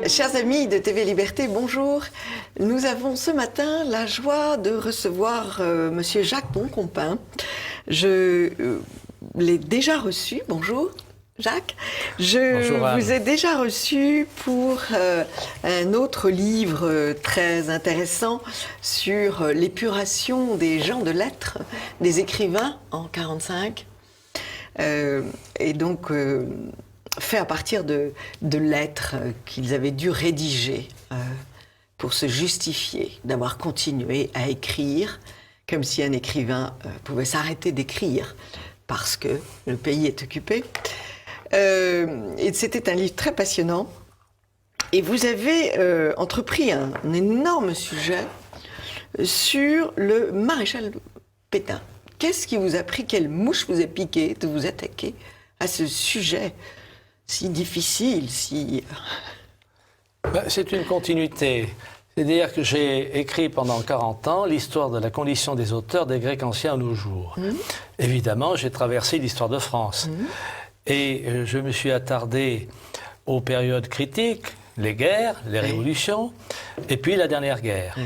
Chers amis de TV Liberté, bonjour. Nous avons ce matin la joie de recevoir Monsieur Jacques Boncompin. Je l'ai déjà reçu. Bonjour Jacques. Bonjour, vous ai déjà reçu pour un autre livre très intéressant sur l'épuration des gens de lettres, des écrivains en 1945. Et donc fait à partir de lettres qu'ils avaient dû rédiger pour se justifier d'avoir continué à écrire, comme si un écrivain pouvait s'arrêter d'écrire parce que le pays est occupé. Et c'était un livre très passionnant. Et vous avez entrepris un énorme sujet sur le maréchal Pétain. Qu'est-ce qui vous a pris, quelle mouche vous a piqué de vous attaquer à ce sujet si difficile, si... C'est une continuité. C'est-à-dire que j'ai écrit pendant 40 ans l'histoire de la condition des auteurs des Grecs anciens à nos jours. Évidemment, j'ai traversé l'histoire de France. Et je me suis attardé aux périodes critiques, les guerres, les révolutions, et puis la dernière guerre.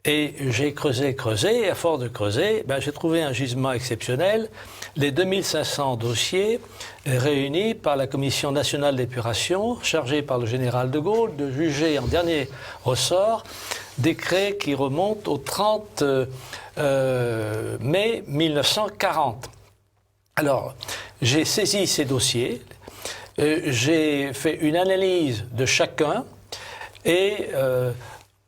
Et j'ai creusé, et à force de creuser, j'ai trouvé un gisement exceptionnel, les 2500 dossiers réunis par la Commission nationale d'épuration, chargée par le général de Gaulle de juger en dernier ressort décret qui remonte au 30 mai 1940. Alors, j'ai saisi ces dossiers, j'ai fait une analyse de chacun et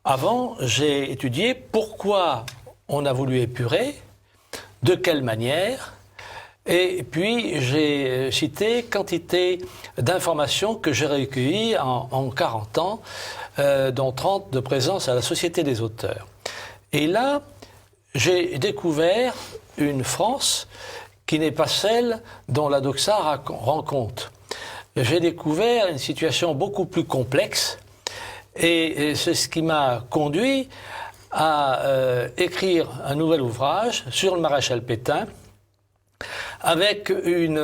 avant, j'ai étudié pourquoi on a voulu épurer, de quelle manière, et puis j'ai cité quantité d'informations que j'ai recueillies en 40 ans, dont 30 de présence à la Société des auteurs. Et là, j'ai découvert une France qui n'est pas celle dont la doxa rend compte. J'ai découvert une situation beaucoup plus complexe, et c'est ce qui m'a conduit à écrire un nouvel ouvrage sur le maréchal Pétain, avec une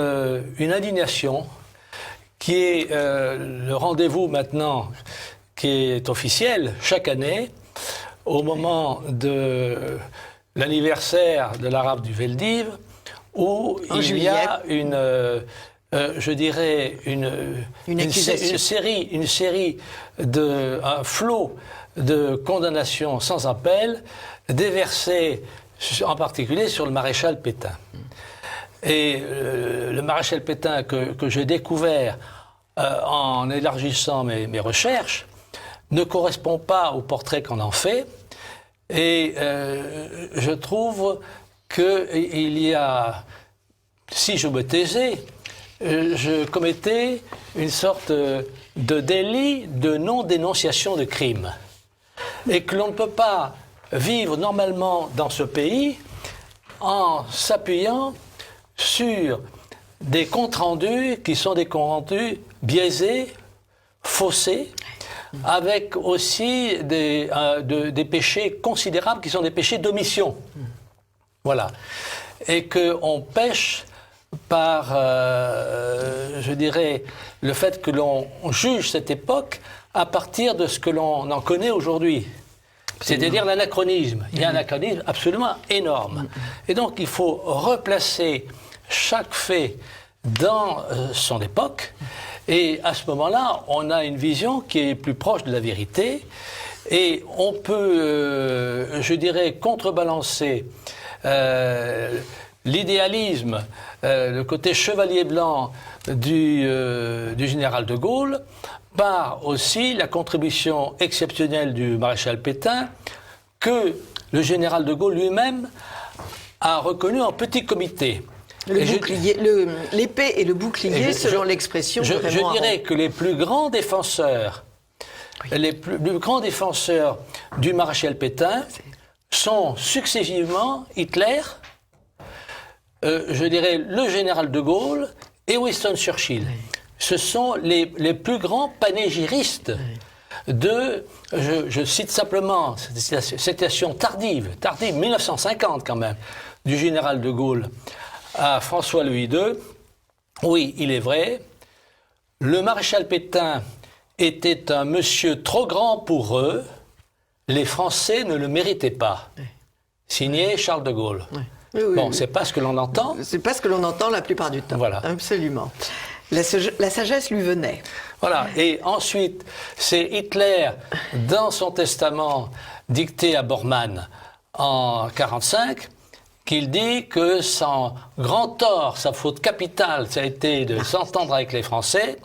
indignation qui est le rendez-vous maintenant qui est officiel chaque année au moment de l'anniversaire de l'arabe du Veldiv, où il y a je dirais une série un flot de condamnations sans appel déversées en particulier sur le maréchal Pétain. Et le maréchal Pétain que j'ai découvert en élargissant mes recherches ne correspond pas au portrait qu'on en fait. Et je trouve qu'il y a, si je me taisais, je commettais une sorte de délit de non-dénonciation de crime. Et que l'on ne peut pas vivre normalement dans ce pays en s'appuyant sur des comptes rendus qui sont des comptes rendus biaisés, faussés, avec aussi des péchés considérables qui sont des péchés d'omission. Voilà. Et qu'on pêche par, je dirais, le fait que l'on juge cette époque à partir de ce que l'on en connaît aujourd'hui. C'est-à-dire l'anachronisme. Il y a un anachronisme absolument énorme. Et donc, il faut replacer chaque fait dans son époque. Et à ce moment-là, on a une vision qui est plus proche de la vérité. Et on peut, je dirais, contrebalancer l'idéalisme, le côté chevalier blanc du général de Gaulle, par aussi la contribution exceptionnelle du maréchal Pétain, que le général de Gaulle lui-même a reconnu en petit comité. L'épée et le bouclier, selon l'expression. Je dirais que les plus grands défenseurs, les plus grands défenseurs du maréchal Pétain sont successivement Hitler, je dirais le général de Gaulle et Winston Churchill. Ce sont les plus grands panégyristes de, je cite simplement cette citation tardive, 1950 quand même, du général de Gaulle à François Louis II. Oui, il est vrai, Le maréchal Pétain était un monsieur trop grand pour eux, les Français ne le méritaient pas. Signé Charles de Gaulle. Oui. Oui, Bon, oui. c'est pas ce que l'on entend. C'est pas ce que l'on entend la plupart du temps. Voilà. Absolument. La sagesse lui venait. Voilà. Et ensuite, c'est Hitler, dans son testament dicté à Bormann en 1945, qu'il dit que son grand tort, sa faute capitale, ça a été de s'entendre avec les Français,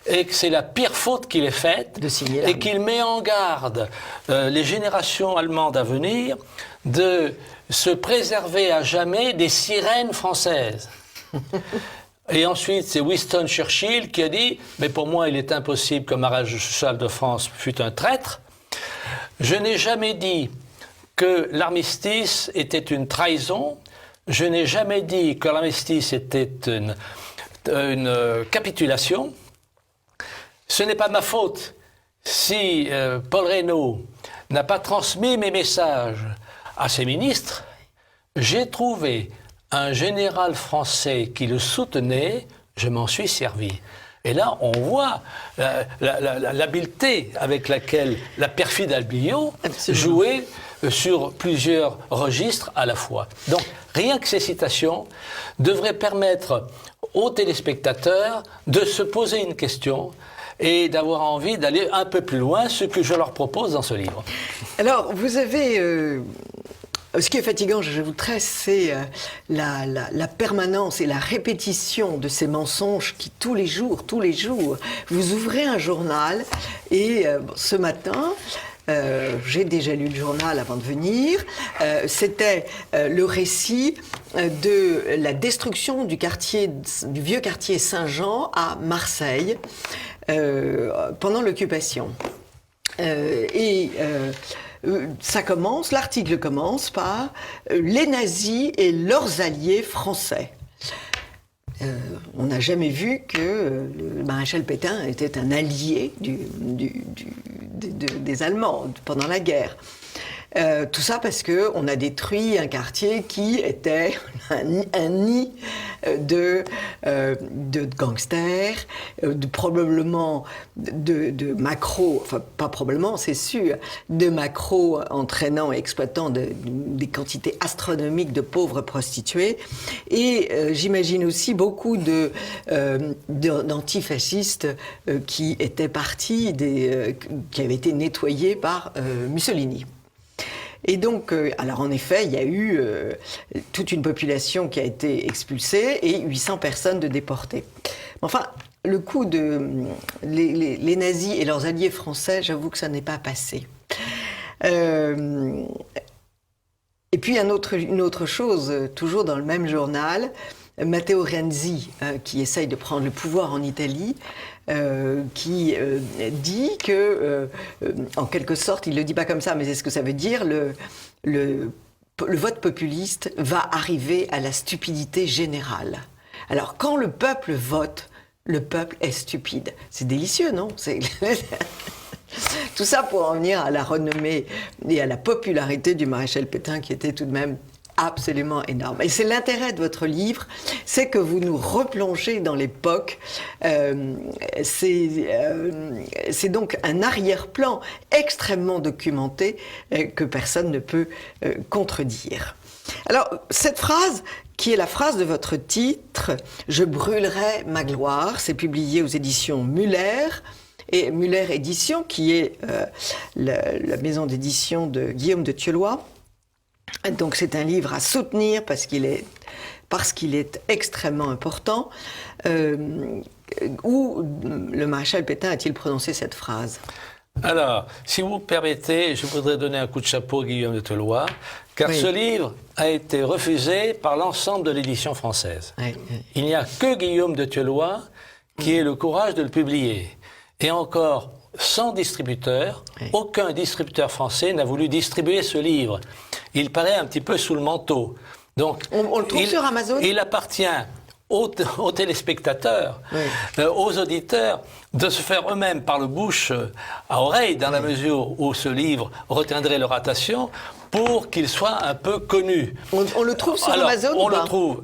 et que c'est la pire faute qu'il ait faite, De signer et l'armée. qu'il met en garde les générations allemandes à venir de se préserver à jamais des sirènes françaises. Et ensuite, c'est Winston Churchill qui a dit « Mais pour moi, il est impossible que maréchal de France fût un traître. Je n'ai jamais dit que l'armistice était une trahison. Je n'ai jamais dit que l'armistice était une capitulation. Ce n'est pas ma faute si Paul Reynaud n'a pas transmis mes messages à ses ministres. J'ai trouvé un général français qui le soutenait, je m'en suis servi. » Et là, on voit l'habileté avec laquelle la perfide Albion jouait sur plusieurs registres à la fois. Donc, rien que ces citations devraient permettre aux téléspectateurs de se poser une question et d'avoir envie d'aller un peu plus loin, ce que je leur propose dans ce livre. Alors, vous avez... ce qui est fatigant, j'ajouterais, c'est la permanence et la répétition de ces mensonges qui, tous les jours, vous ouvrez un journal et ce matin... j'ai déjà lu le journal avant de venir. C'était le récit de la destruction du vieux quartier Saint-Jean à Marseille pendant l'occupation. L'article commence par les nazis et leurs alliés français. On n'a jamais vu que le maréchal Pétain était un allié des Allemands pendant la guerre. Tout ça parce qu'on a détruit un quartier qui était un nid de gangsters, probablement de macros, enfin pas probablement, c'est sûr, de macros entraînant et exploitant des quantités astronomiques de pauvres prostituées. Et j'imagine aussi beaucoup d'antifascistes qui étaient partis, qui avaient été nettoyés par Mussolini. Et donc, alors en effet, il y a eu toute une population qui a été expulsée et 800 personnes de déportées. Enfin, le coup les nazis et leurs alliés français, j'avoue que ça n'est pas passé. Et puis une autre chose, toujours dans le même journal, Matteo Renzi, qui essaye de prendre le pouvoir en Italie, qui dit que, en quelque sorte, il ne le dit pas comme ça, mais c'est ce que ça veut dire, le vote populiste va arriver à la stupidité générale. Alors, quand le peuple vote, le peuple est stupide. C'est délicieux, non ? Tout ça pour en venir à la renommée et à la popularité du maréchal Pétain, qui était tout de même absolument énorme. Et c'est l'intérêt de votre livre, c'est que vous nous replongez dans l'époque. C'est donc un arrière-plan extrêmement documenté que personne ne peut contredire. Alors, cette phrase, qui est la phrase de votre titre, « Je brûlerai ma gloire », c'est publié aux éditions Muller, et Muller Éditions, qui est la maison d'édition de Guillaume de Thieulois. Donc c'est un livre à soutenir parce qu'il est extrêmement important. Où le maréchal Pétain a-t-il prononcé cette phrase ? Alors, si vous permettez, je voudrais donner un coup de chapeau à Guillaume de Thieulois, car ce livre a été refusé par l'ensemble de l'édition française. Il n'y a que Guillaume de Thieulois qui ait le courage de le publier. Et encore, sans distributeur, aucun distributeur français n'a voulu distribuer ce livre. Il paraît un petit peu sous le manteau. Donc, on le trouve sur Amazon ? Il appartient aux téléspectateurs, aux auditeurs, de se faire eux-mêmes par le bouche à oreille, dans la mesure où ce livre retiendrait leur attention, pour qu'il soit un peu connu. On le trouve sur Amazon on ou pas? Le trouve,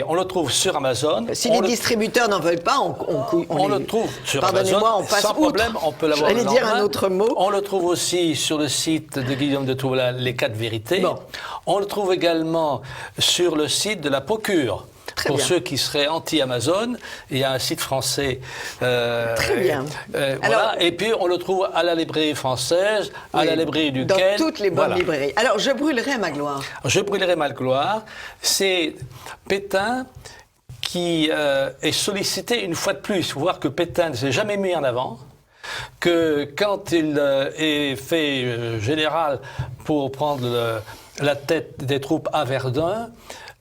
on le trouve sur Amazon. Si les distributeurs n'en veulent pas, on le trouve sur Amazon. Pardonnez-moi, on passe sans problème, on peut l'avoir. J'allais dire un autre mot. On le trouve aussi sur le site de Guillaume de Toulouse, Les 4 vérités. Bon. On le trouve également sur le site de la Procure. Très pour bien. ceux qui seraient anti-Amazon, il y a un site français. Très bien. Voilà. Alors, Et puis on le trouve à la librairie française, à la librairie du dans Quai. toutes les bonnes librairies. Alors, Je brûlerai ma gloire. Je brûlerai ma gloire. C'est Pétain qui est sollicité une fois de plus. Il faut voir que Pétain ne s'est jamais mis en avant. Que quand il est fait général pour prendre la tête des troupes à Verdun,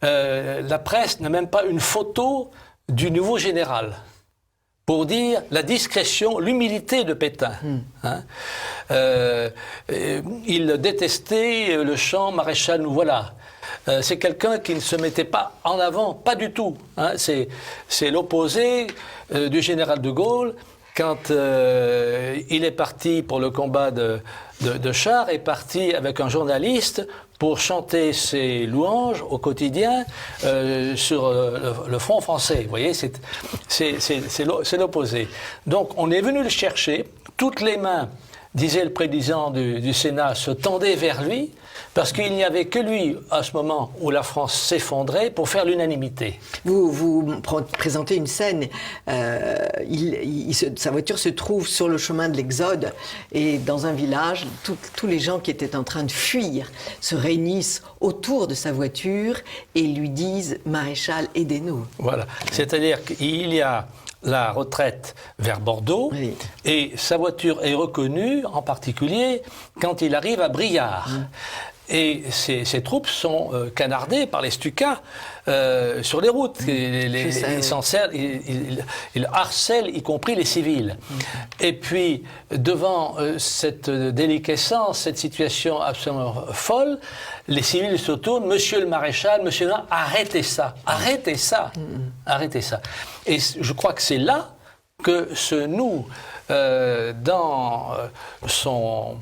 la presse n'a même pas une photo du nouveau général pour dire la discrétion, l'humilité de Pétain. Hein. Il détestait le chant « Maréchal, nous voilà ». C'est quelqu'un qui ne se mettait pas en avant, pas du tout. Hein. C'est l'opposé du général de Gaulle. Quand il est parti pour le combat de chars, est parti avec un journaliste pour chanter ses louanges au quotidien sur le front français. Vous voyez, c'est l'opposé. Donc on est venu le chercher, toutes les mains, disait le président du Sénat, se tendaient vers lui, parce qu'il n'y avait que lui, à ce moment où la France s'effondrait, pour faire l'unanimité. Vous présentez une scène, sa voiture se trouve sur le chemin de l'Exode, et dans un village, tous les gens qui étaient en train de fuir se réunissent autour de sa voiture et lui disent « Maréchal, aidez-nous ». Voilà, c'est-à-dire qu'il y a la retraite vers Bordeaux, oui. Et sa voiture est reconnue, en particulier, quand il arrive à Briare. Et ces troupes sont canardées par les Stukas sur les routes. Ils harcèlent, y compris les civils. Et puis, devant cette déliquescence, cette situation absolument folle, les civils se tournent, Monsieur le maréchal, Monsieur le... arrêtez ça, arrêtez ça, arrêtez ça. Et je crois que c'est là que se noue, dans son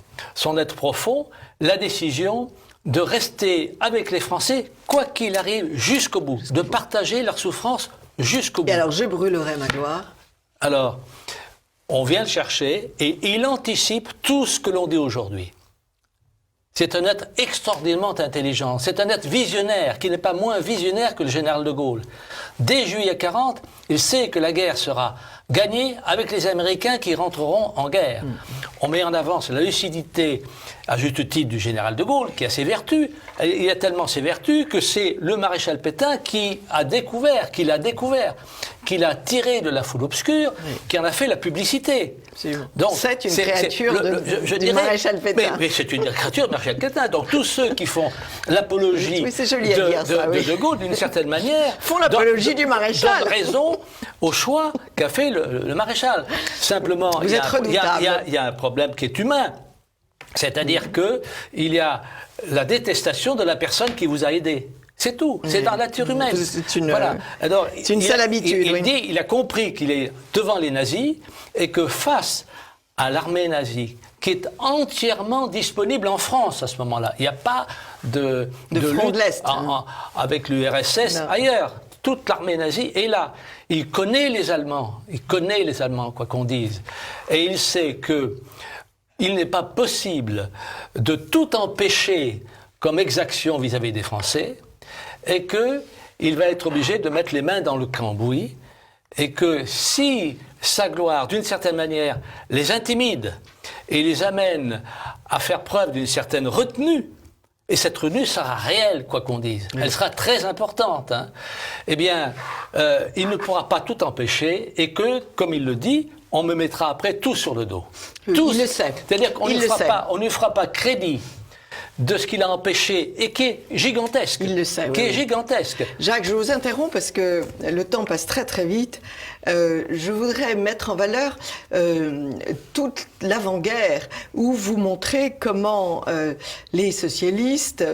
être profond, la décision de rester avec les Français, quoi qu'il arrive, jusqu'au bout, de partager leur souffrance jusqu'au bout. Et alors, je brûlerai ma gloire. Alors, on vient le chercher et il anticipe tout ce que l'on dit aujourd'hui. C'est un être extraordinairement intelligent, c'est un être visionnaire, qui n'est pas moins visionnaire que le général de Gaulle. Dès juillet 40, il sait que la guerre sera gagnée avec les Américains qui rentreront en guerre. On met en avant la lucidité, à juste titre, du général de Gaulle, qui a ses vertus. Il a tellement ses vertus que c'est le maréchal Pétain qui l'a découvert, qui l'a tiré de la foule obscure, qui en a fait la publicité. Donc, c'est une créature du maréchal Pétain. Mais c'est une créature du maréchal Pétain. Donc tous ceux qui font l'apologie de Gaulle, d'une certaine manière, font l'apologie du maréchal. Donnent raison au choix qu'a fait le maréchal. Simplement, il y a un problème qui est humain. C'est-à-dire qu'il y a la détestation de la personne qui vous a aidé. C'est tout. C'est dans la nature humaine. C'est une sale habitude. Il a compris qu'il est devant les nazis et que face à l'armée nazie, qui est entièrement disponible en France à ce moment-là, il n'y a pas de front lutte de l'Est avec l'URSS ailleurs. Toute l'armée nazie est là. Il connaît les Allemands, quoi qu'on dise. Et il sait qu'il n'est pas possible de tout empêcher comme exaction vis-à-vis des Français, et qu'il va être obligé de mettre les mains dans le cambouis, et que si sa gloire, d'une certaine manière, les intimide et les amène à faire preuve d'une certaine retenue, et cette retenue sera réelle, quoi qu'on dise, elle sera très importante, hein, eh bien, il ne pourra pas tout empêcher, et que, comme il le dit, on me mettra après tout sur le dos. Il le sait. C'est-à-dire qu'on ne fera pas crédit de ce qu'il a empêché et qui est gigantesque. Il le sait, qui oui, est gigantesque. Jacques, je vous interromps parce que le temps passe très très vite. Je voudrais mettre en valeur toute l'avant-guerre où vous montrez comment les socialistes,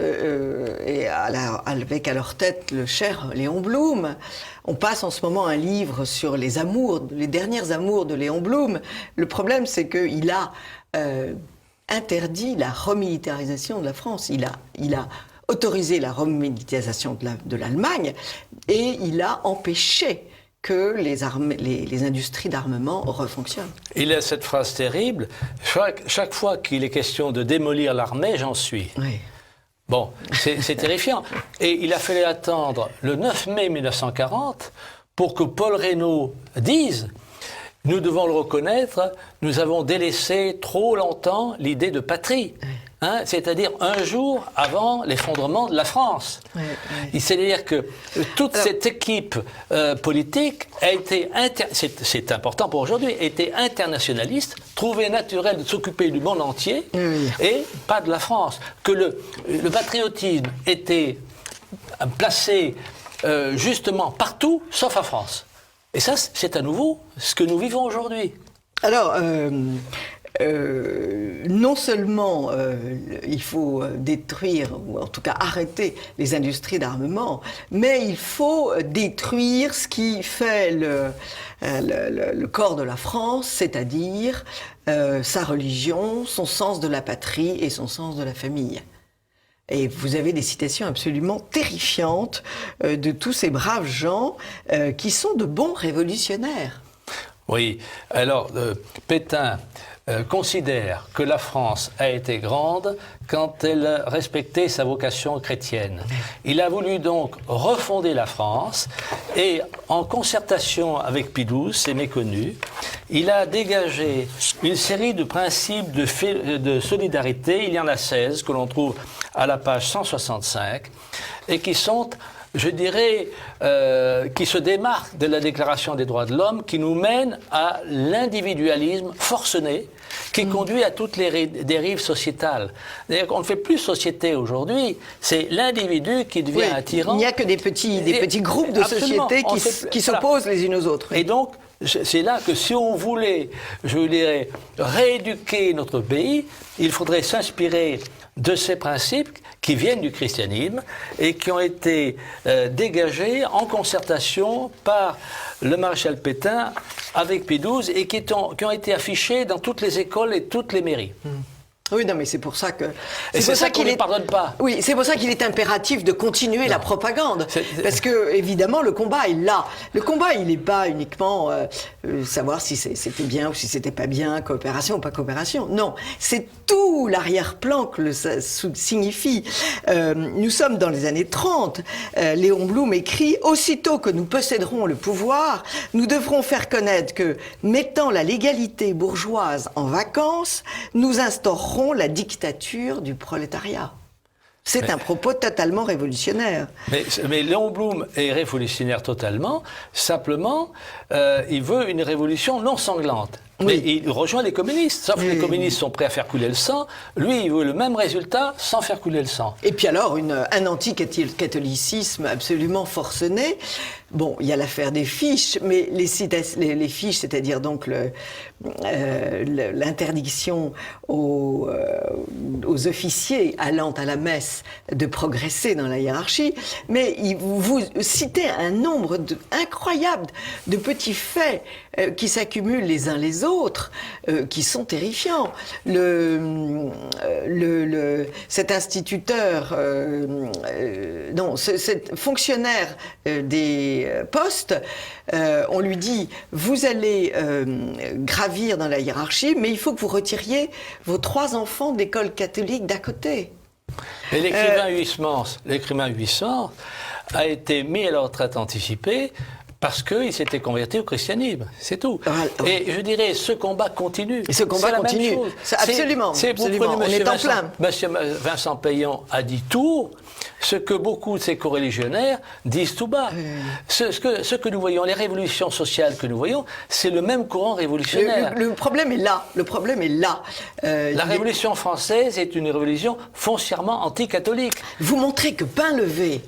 et avec à leur tête le cher Léon Blum, on passe en ce moment un livre sur les amours, les dernières amours de Léon Blum. Le problème, c'est qu'il a interdit la remilitarisation de la France. Il a autorisé la remilitarisation de l'Allemagne et il a empêché que les industries d'armement refonctionnent. Il a cette phrase terrible, chaque fois qu'il est question de démolir l'armée, j'en suis. Oui. Bon, c'est terrifiant. Et il a fallu attendre le 9 mai 1940 pour que Paul Reynaud dise « Nous devons le reconnaître, nous avons délaissé trop longtemps l'idée de patrie. » C'est-à-dire un jour avant l'effondrement de la France. C'est-à-dire que toute cette équipe politique a été, c'est important pour aujourd'hui, a été internationaliste, trouvé naturel de s'occuper du monde entier et pas de la France. Que le patriotisme était placé justement partout, sauf en France. Et ça, c'est à nouveau ce que nous vivons aujourd'hui. Alors, non seulement il faut détruire, ou en tout cas arrêter les industries d'armement, mais il faut détruire ce qui fait le corps de la France, c'est-à-dire sa religion, son sens de la patrie et son sens de la famille. Et vous avez des citations absolument terrifiantes de tous ces braves gens qui sont de bons révolutionnaires. Oui, alors Pétain considère que la France a été grande quand elle respectait sa vocation chrétienne. Il a voulu donc refonder la France et en concertation avec Pie XII, c'est méconnu, il a dégagé une série de principes de solidarité, il y en a 16 que l'on trouve à la page 165 et qui sont, je dirais, qui se démarquent de la Déclaration des droits de l'homme, qui nous mène à l'individualisme forcené, qui conduit à toutes les dérives sociétales. D'ailleurs, on ne fait plus société aujourd'hui, c'est l'individu qui devient un tyran. Il n'y a que des petits groupes de sociétés qui s'opposent les unes aux autres. Et donc, c'est là que si on voulait, je dirais, rééduquer notre pays, il faudrait s'inspirer de ces principes qui viennent du christianisme et qui ont été dégagés en concertation par le maréchal Pétain avec Pie XII et qui ont été affichés dans toutes les écoles et toutes les mairies. Oui, non, mais c'est pour ça que... C'est ça qu'on ne pardonne pas. Oui, c'est pour ça qu'il est impératif de continuer la propagande. Parce que, évidemment, le combat est là. Le combat, il n'est pas uniquement savoir si c'était bien ou si c'était pas bien, coopération ou pas coopération. Non, c'est tout l'arrière-plan que ça signifie. Nous sommes dans les années 30. Léon Blum écrit « Aussitôt que nous posséderons le pouvoir, nous devrons faire connaître que, mettant la légalité bourgeoise en vacances, nous instaurerons la dictature du prolétariat. » C'est un propos totalement révolutionnaire. Mais Léon Blum est révolutionnaire totalement, simplement, il veut une révolution non sanglante. Mais il rejoint les communistes, sauf que les communistes sont prêts à faire couler le sang. Lui, il veut le même résultat sans faire couler le sang. Et puis alors, un anti-catholicisme absolument forcené. Bon, il y a l'affaire des fiches, mais les fiches, c'est-à-dire donc l'interdiction aux officiers allant à la messe de progresser dans la hiérarchie, mais vous citez un nombre incroyable de petits faits qui s'accumulent les uns les autres, qui sont terrifiants. Cet instituteur, cet fonctionnaire des postes, on lui dit « Vous allez gravir dans la hiérarchie, mais il faut que vous retiriez vos 3 enfants d'école catholique d'à côté. » Et l'écrivain Huysmans a été mis à la retraite anticipée parce qu'il s'était converti au christianisme, c'est tout. Voilà. Et je dirais, ce combat continue. Et ce combat continue. Absolument. Absolument. On est en plein. Monsieur Vincent Payan a dit tout ce que beaucoup de ses coreligionnaires disent tout bas. Ce que nous voyons, les révolutions sociales que nous voyons, c'est le même courant révolutionnaire. Le problème est là. Le problème est là. La Révolution française est une révolution foncièrement anticatholique. Vous montrez que Painlevé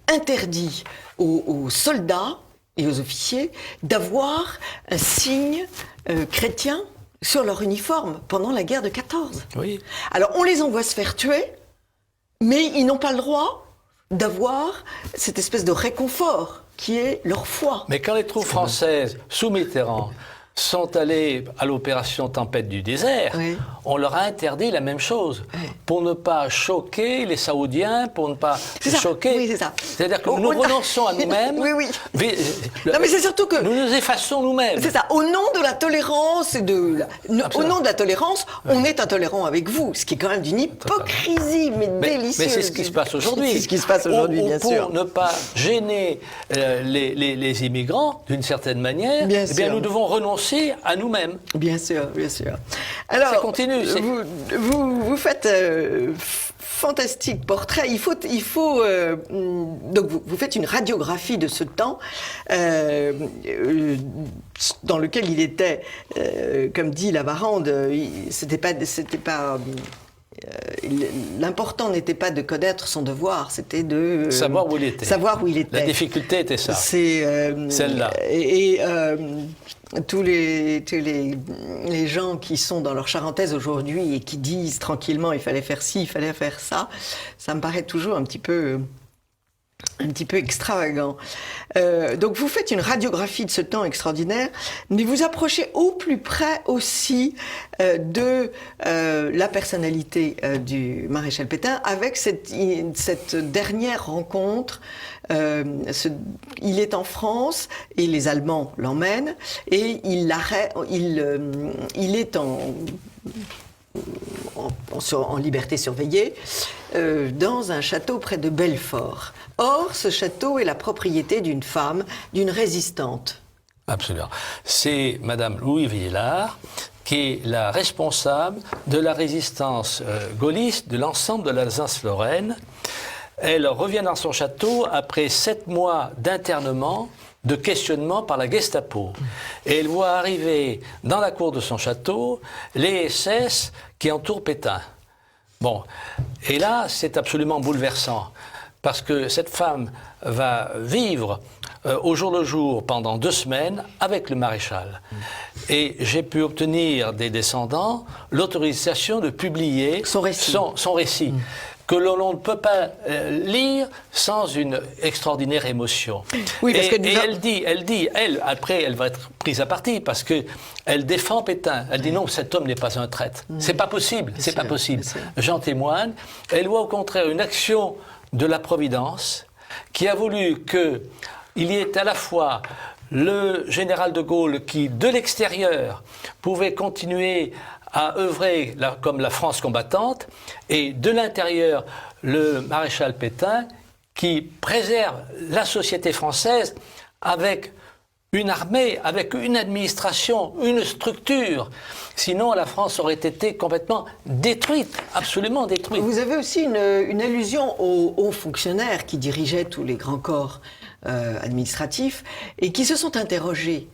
interdit aux soldats et aux officiers d'avoir un signe chrétien sur leur uniforme pendant la guerre de 14. Oui. Alors on les envoie se faire tuer, mais ils n'ont pas le droit d'avoir cette espèce de réconfort qui est leur foi. Mais quand les troupes françaises, sous Mitterrand, sont allées à l'opération Tempête du désert, Oui. on leur a interdit la même chose, Oui. pour ne pas choquer les Saoudiens, pour ne pas choquer... Oui, c'est ça. C'est-à-dire que nous renonçons à nous-mêmes. Oui, oui. Non, mais c'est surtout que... Nous nous effaçons nous-mêmes. C'est ça. Au nom de la tolérance et au nom de la tolérance, on est intolérant avec vous, ce qui est quand même d'une hypocrisie, mais délicieuse. Mais c'est ce qui se passe aujourd'hui. C'est ce qui se passe aujourd'hui, bien sûr. Pour ne pas gêner les immigrants, d'une certaine manière, Bien eh bien sûr. nous devons renoncer à nous-mêmes. Bien sûr, bien sûr. Alors, ça continue. Vous faites fantastique portrait. Il faut donc vous faites une radiographie de ce temps dans lequel il était, comme dit Lavarande, c'était pas l'important n'était pas de connaître son devoir, c'était de savoir où il était. Savoir où il était. La difficulté était ça. C'est celle-là. Et tous les gens qui sont dans leur charentaise aujourd'hui et qui disent tranquillement il fallait faire ci, il fallait faire ça, ça me paraît toujours un petit peu extravagant. Donc vous faites une radiographie de ce temps extraordinaire, mais vous approchez au plus près aussi de la personnalité du maréchal Pétain avec cette dernière rencontre. Il est en France et les Allemands l'emmènent et il est en liberté surveillée dans un château près de Belfort. Or, ce château est la propriété d'une femme, d'une résistante. Absolument. C'est Madame Louis Villard qui est la responsable de la résistance gaulliste de l'ensemble de l'Alsace-Lorraine. Elle revient dans son château après 7 mois d'internement, de questionnement par la Gestapo. Et elle voit arriver dans la cour de son château les SS qui entourent Pétain. Bon, et là, c'est absolument bouleversant, parce que cette femme va vivre au jour le jour pendant 2 semaines avec le maréchal. Et j'ai pu obtenir des descendants l'autorisation de publier son récit. Que l'on ne peut pas lire sans une extraordinaire émotion. Oui, parce elle, après, elle va être prise à partie parce que elle défend Pétain. Elle dit non, cet homme n'est pas un traître. C'est pas possible, c'est pas possible. J'en témoigne. Elle voit au contraire une action de la Providence qui a voulu qu'il y ait à la fois le général de Gaulle qui, de l'extérieur, pouvait continuer à œuvrer comme la France combattante, et de l'intérieur, le maréchal Pétain, qui préserve la société française avec une armée, avec une administration, une structure. Sinon, la France aurait été complètement détruite, absolument détruite. Vous avez aussi une allusion aux hauts fonctionnaires qui dirigeaient tous les grands corps administratifs et qui se sont interrogés.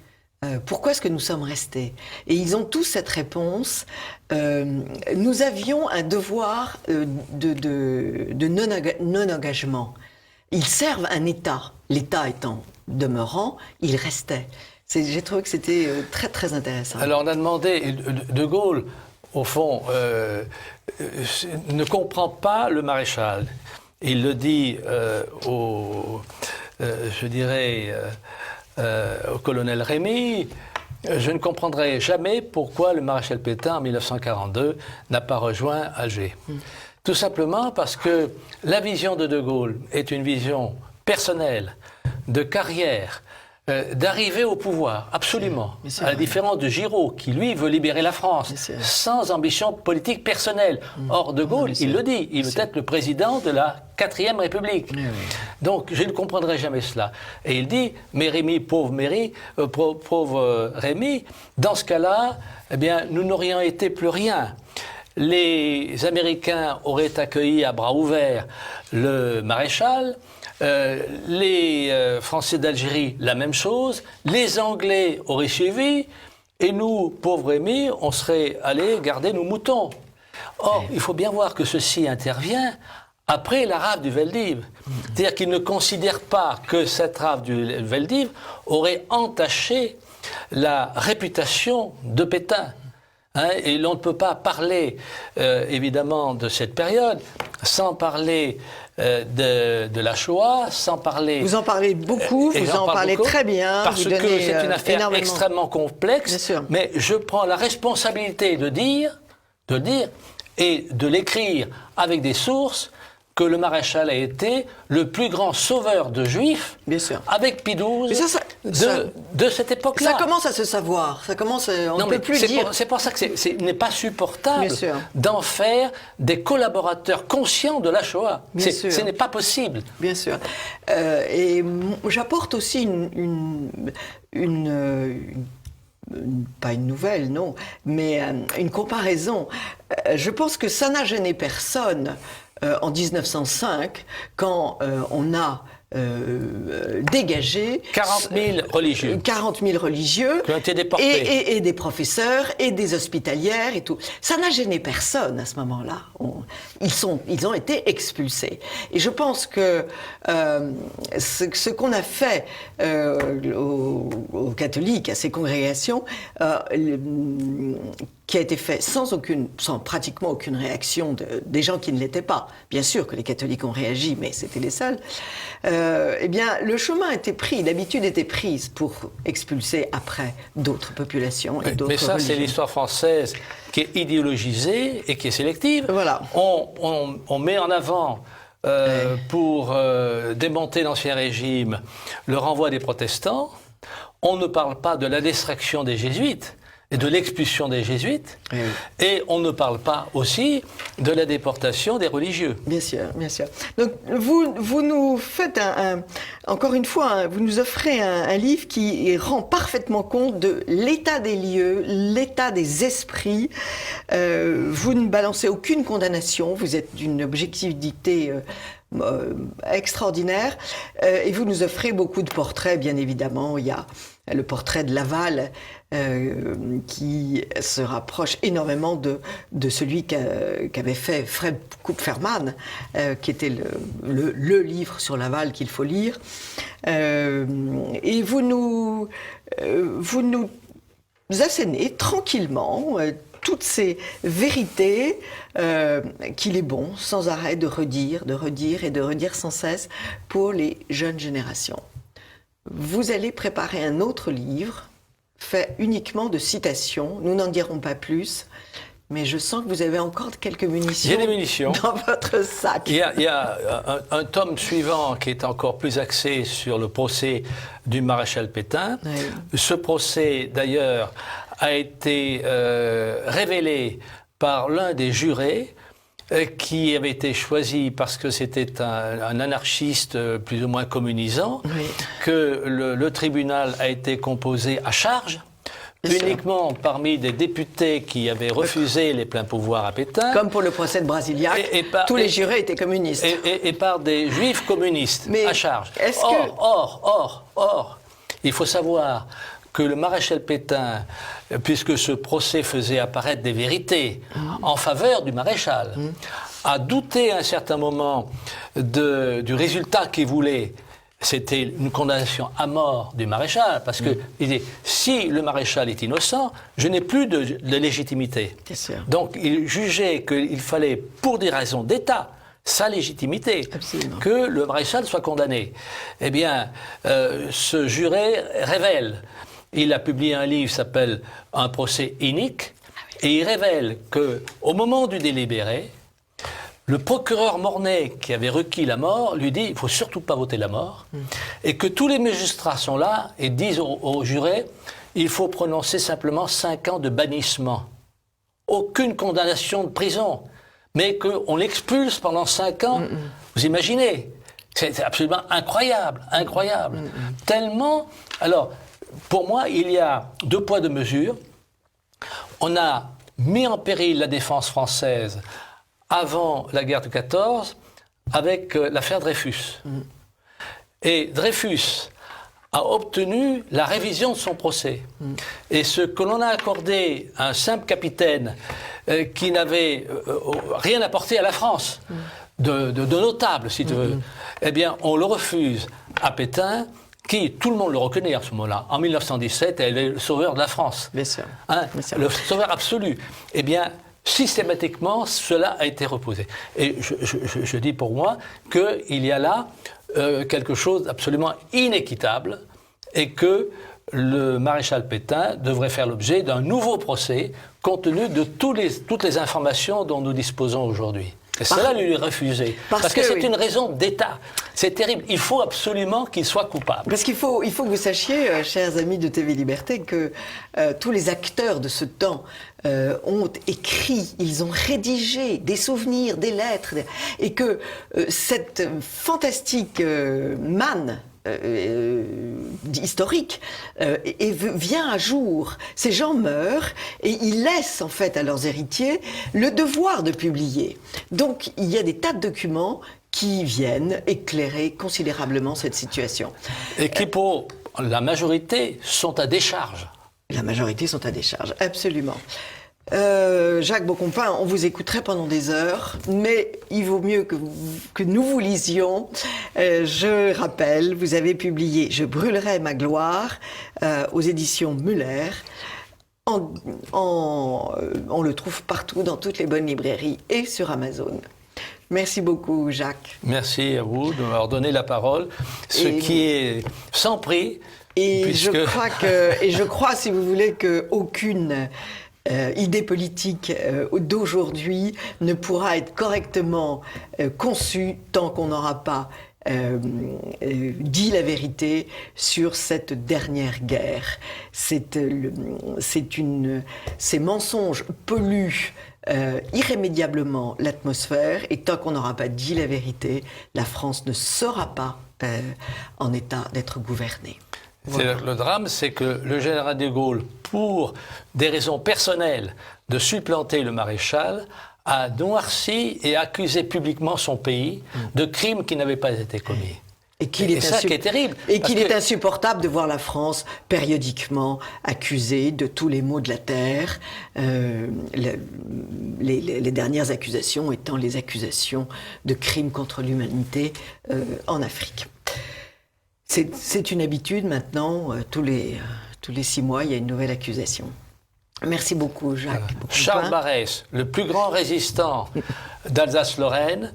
Pourquoi est-ce que nous sommes restés? Et ils ont tous cette réponse. Nous avions un devoir de non-engagement. Ils servent un État. L'État étant demeurant, ils restaient. J'ai trouvé que c'était très, très intéressant. Alors on a demandé, de Gaulle, au fond, ne comprend pas le maréchal. Il le dit au colonel Rémy, je ne comprendrai jamais pourquoi le maréchal Pétain, en 1942, n'a pas rejoint Alger. Tout simplement parce que la vision de Gaulle est une vision personnelle, de carrière, d'arriver au pouvoir, absolument. Mais À la différence de Giraud, qui lui veut libérer la France, sans ambition politique personnelle. Or, De Gaulle, il le dit, il veut être le président de la 4e République. Donc, je ne comprendrai jamais cela. Et il dit, mais Rémy, pauvre Rémy, dans ce cas-là, eh bien, nous n'aurions été plus rien. Les Américains auraient accueilli à bras ouverts le maréchal, les Français d'Algérie, la même chose, les Anglais auraient suivi, et nous, pauvres Rémy, on serait allés garder nos moutons. Or, il faut bien voir que ceci intervient après la rafle du Veldiv. C'est-à-dire qu'il ne considère pas que cette rafle du Veldiv aurait entaché la réputation de Pétain. Et l'on ne peut pas parler, évidemment, de cette période sans parler de la Shoah, sans parler... Vous en parlez beaucoup, vous en parlez très bien. Parce que c'est une affaire extrêmement complexe, mais je prends la responsabilité de dire et de l'écrire avec des sources que le maréchal a été le plus grand sauveur de juifs, avec Pie XII, de cette époque-là. Ça commence à se savoir, on ne peut plus dire. C'est pour ça que ce n'est pas supportable d'en faire des collaborateurs conscients de la Shoah. Ce n'est pas possible. Bien sûr. Et j'apporte aussi pas une nouvelle, non, mais une comparaison. Je pense que ça n'a gêné personne en 1905, quand on a dégagé 40 000 religieux. 40 000 religieux qui ont été déportés. Et des professeurs et des hospitalières et tout. Ça n'a gêné personne à ce moment-là. Ils ont été expulsés. Et je pense que ce qu'on a fait aux catholiques, à ces congrégations, qui a été fait sans pratiquement aucune réaction des gens qui ne l'étaient pas. Bien sûr que les catholiques ont réagi, mais c'était les seuls. Eh bien, le chemin était pris, l'habitude était prise pour expulser après d'autres populations et d'autres religions. Mais ça, c'est l'histoire française qui est idéologisée et qui est sélective. Voilà. On met en avant, pour démonter l'Ancien Régime, le renvoi des protestants. On ne parle pas de la distraction des jésuites et de l'expulsion des jésuites, et on ne parle pas aussi de la déportation des religieux. Bien sûr, bien sûr. Donc vous nous faites encore une fois, vous nous offrez un livre qui rend parfaitement compte de l'état des lieux, l'état des esprits. Vous ne balancez aucune condamnation, vous êtes d'une objectivité extraordinaire, et vous nous offrez beaucoup de portraits, bien évidemment. Il y a le portrait de Laval qui se rapproche énormément de celui qu'avait fait Fred Kupferman, qui était le livre sur Laval qu'il faut lire. Et vous nous assénez tranquillement toutes ces vérités qu'il est bon sans arrêt de redire et de redire sans cesse pour les jeunes générations. Vous allez préparer un autre livre fait uniquement de citations. Nous n'en dirons pas plus, mais je sens que vous avez encore quelques munitions. Il y a des munitions dans votre sac. Il y a un tome suivant qui est encore plus axé sur le procès du maréchal Pétain. Oui. Ce procès, d'ailleurs, a été révélé par l'un des jurés qui avait été choisi parce que c'était un anarchiste plus ou moins communisant, que le tribunal a été composé à charge, uniquement parmi des députés qui avaient refusé les pleins pouvoirs à Pétain. Comme pour le procès de Brasiliac, tous les jurés étaient communistes. Et par des juifs communistes, à charge. Or, il faut savoir que le maréchal Pétain, puisque ce procès faisait apparaître des vérités en faveur du maréchal, a douté à un certain moment du résultat qu'il voulait. C'était une condamnation à mort du maréchal, parce que il dit, si le maréchal est innocent, je n'ai plus de légitimité. Donc il jugeait qu'il fallait, pour des raisons d'État, sa légitimité, que le maréchal soit condamné. Eh bien, ce juré révèle. Il a publié un livre qui s'appelle « Un procès inique » et il révèle qu'au moment du délibéré, le procureur Mornay, qui avait requis la mort, lui dit il ne faut surtout pas voter la mort, et que tous les magistrats sont là et disent aux jurés il faut prononcer simplement 5 ans de bannissement. Aucune condamnation de prison, mais qu'on l'expulse pendant 5 ans, vous imaginez, c'est absolument incroyable, incroyable. Tellement, alors, pour moi, il y a 2 poids, 2 mesures. On a mis en péril la défense française avant la guerre de 14 avec l'affaire Dreyfus. Et Dreyfus a obtenu la révision de son procès. Et ce que l'on a accordé à un simple capitaine qui n'avait rien apporté à la France, de notable, si tu veux, eh bien, on le refuse à Pétain, qui, tout le monde le reconnaît à ce moment-là, en 1917, elle est le sauveur de la France. Bien sûr. Hein, le sauveur absolu. Eh bien, systématiquement, cela a été reposé. Et je dis pour moi qu'il y a là quelque chose d'absolument inéquitable et que le maréchal Pétain devrait faire l'objet d'un nouveau procès compte tenu de toutes les informations dont nous disposons aujourd'hui. Et cela lui est refusé. Parce que c'est une raison d'État. C'est terrible. Il faut absolument qu'il soit coupable. Parce qu'il faut que vous sachiez, chers amis de TV Liberté, que tous les acteurs de ce temps ont écrit, ils ont rédigé des souvenirs, des lettres, et que cette fantastique manne historique vient à jour. Ces gens meurent et ils laissent en fait à leurs héritiers le devoir de publier. Donc il y a des tas de documents qui viennent éclairer considérablement cette situation. Et qui pour la majorité sont à décharge. La majorité sont à décharge, absolument. Jacques Beaucompin, on vous écouterait pendant des heures, mais il vaut mieux que nous vous lisions. Je rappelle, vous avez publié « Je brûlerai ma gloire » aux éditions Muller. On le trouve partout, dans toutes les bonnes librairies et sur Amazon. Merci beaucoup, Jacques. Merci à vous de m'avoir donné la parole, ce qui est sans prix. Et puisque... je crois, si vous voulez, qu'aucune idée politique d'aujourd'hui ne pourra être correctement conçue tant qu'on n'aura pas dit la vérité sur cette dernière guerre. Ces mensonges polluent irrémédiablement l'atmosphère, et tant qu'on n'aura pas dit la vérité, la France ne sera pas en état d'être gouvernée. Voilà. Le drame, c'est que le général de Gaulle, pour des raisons personnelles de supplanter le maréchal, a noirci et accusé publiquement son pays de crimes qui n'avaient pas été commis. Et ça qui est terrible. Et qu'il est insupportable de voir la France périodiquement accusée de tous les maux de la terre, les dernières accusations étant les accusations de crimes contre l'humanité en Afrique. C'est une habitude maintenant, tous les 6 mois, il y a une nouvelle accusation. Merci beaucoup, Jacques. Charles Barès, le plus grand résistant d'Alsace-Lorraine,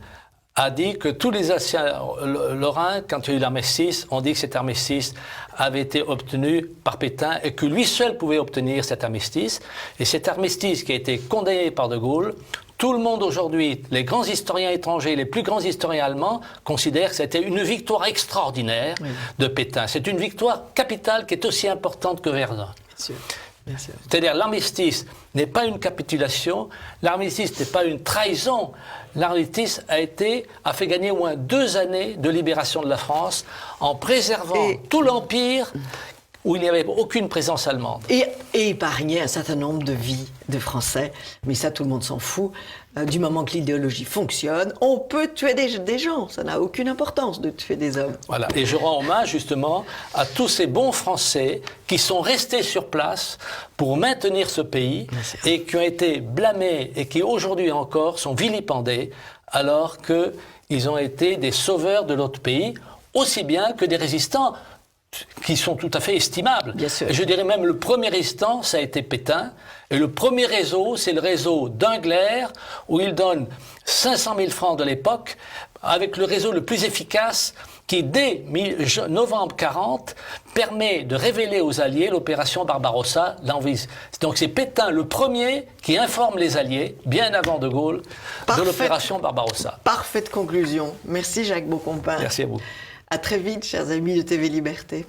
a dit que tous les Alsaciens lorrains, quand il y a eu l'armistice, ont dit que cet armistice avait été obtenu par Pétain et que lui seul pouvait obtenir cet armistice. Et cet armistice qui a été condamné par De Gaulle, tout le monde aujourd'hui, les grands historiens étrangers, les plus grands historiens allemands, considèrent que c'était une victoire extraordinaire de Pétain. C'est une victoire capitale qui est aussi importante que Verdun. Bien sûr. C'est-à-dire l'armistice n'est pas une capitulation, l'armistice n'est pas une trahison, l'armistice a fait gagner au moins 2 années de libération de la France en préservant tout l'Empire où il n'y avait aucune présence allemande. Et épargner un certain nombre de vies de Français, mais ça tout le monde s'en fout. Du moment que l'idéologie fonctionne, on peut tuer des gens, ça n'a aucune importance de tuer des hommes. Voilà, et je rends hommage justement à tous ces bons Français qui sont restés sur place pour maintenir ce pays et qui ont été blâmés et qui aujourd'hui encore sont vilipendés alors qu'ils ont été des sauveurs de notre pays, aussi bien que des résistants qui sont tout à fait estimables. Bien sûr. Et je dirais même le premier résistant, ça a été Pétain. Et le premier réseau, c'est le réseau d'Ingler, où il donne 500 000 francs de l'époque avec le réseau le plus efficace qui, dès novembre 40, permet de révéler aux Alliés l'opération Barbarossa. Donc c'est Pétain le premier qui informe les Alliés, bien avant De Gaulle, de l'opération Barbarossa. Parfaite conclusion. Merci Jacques Beaucompin. Merci à vous. À très vite, chers amis de TV Liberté.